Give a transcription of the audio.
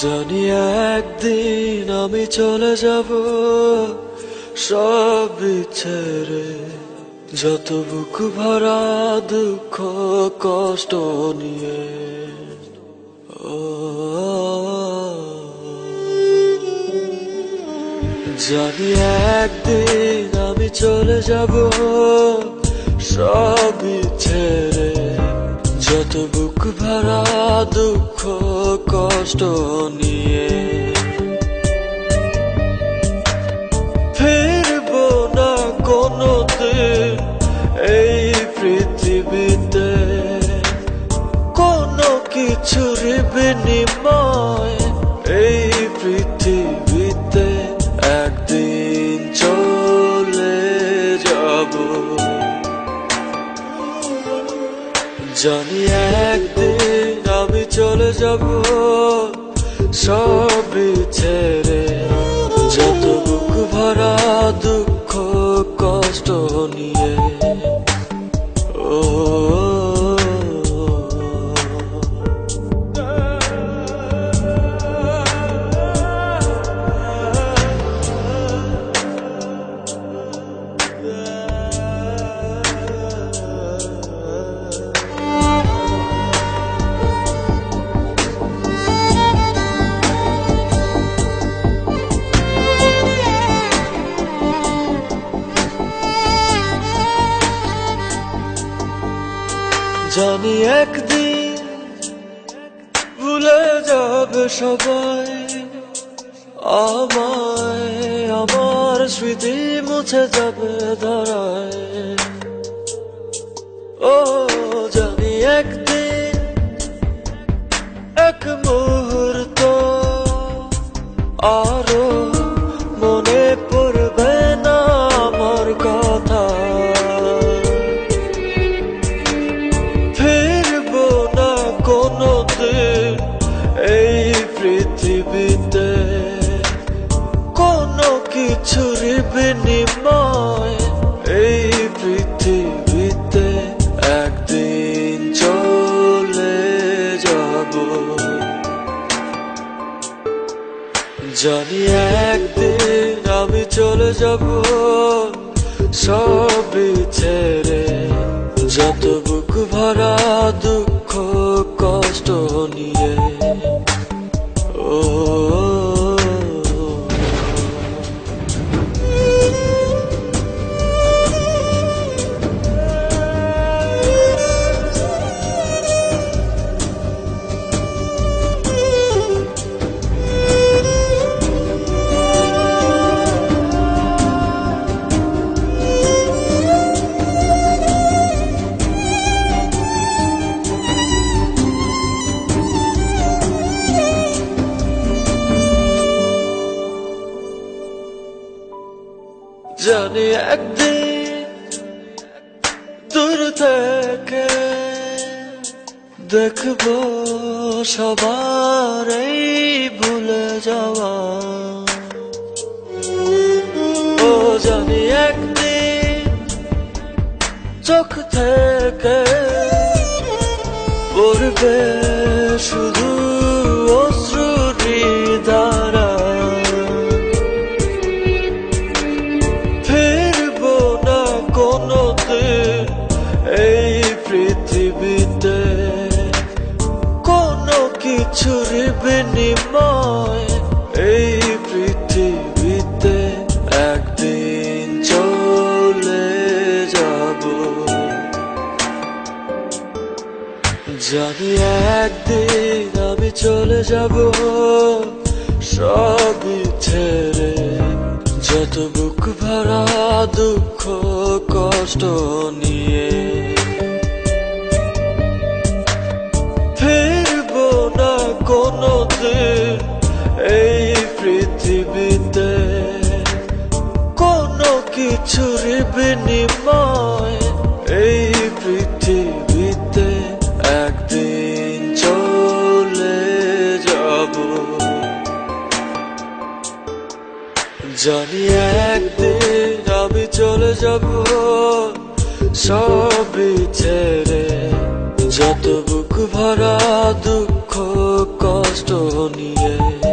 জানি একদিন আমি চলে যাব সব ছেড়ে, যত বুক ভরা দুঃখ কষ্ট নিয়ে। ও জানি একদিন আমি চলে যাব সব ছেড়ে, যত বুক ভরা দুঃখ কষ্ট নিয়ে। ফিরবো না কোনোদিন এই পৃথিবীতে, কোনো কিছুর বিনিময় এই পৃথিবীতে একদিন চলে যাব। জানি একদিন আমি চলে যাব সব ছেড়ে, যত বুক ভরা দুঃখ কষ্ট নিয়ে। ও জানি একদিন ভুলে যাবে সবাই আমায়, আমার স্মৃতি মুছে যাবে ধরায়। ও জানি একদিন এক মুহূর্ত আরো মনে পড়বে না আমার কথা। এই পৃথিবীতে কোনো কিছুর বিনিময় এই পৃথিবীতে একদিন চলে যাব। জানি একদিন আমি চলে যাব সব ছেড়ে, যত বুক ভরা দুঃখ কষ্ট নিয়ে। ও জানি একদিন দূর থেকে দেখবো সবার এই ভুলে যাওয়া। ও জানি একদিন চোখ থেকে পড়বে শুধু অশ্রুরি ধারা। এই পৃথিবীতে কোনো কিছুর বিনিময় এই পৃথিবীতে একদিন চলে যাব। জানি একদিন আমি চলে যাব সব ছেড়ে, যত বুক ভরা দুঃখ কষ্ট নিয়ে। ফিরবো না কোনোদিন এই পৃথিবীতে কোনো কিছুর বিনিময় এই পৃথিবীতে একদিন চলে যাব। জানি একদিন আমি চলে যাব সব ছেড়ে, যত বুক ভরা দুঃখ কষ্ট কষ্ট নিয়ে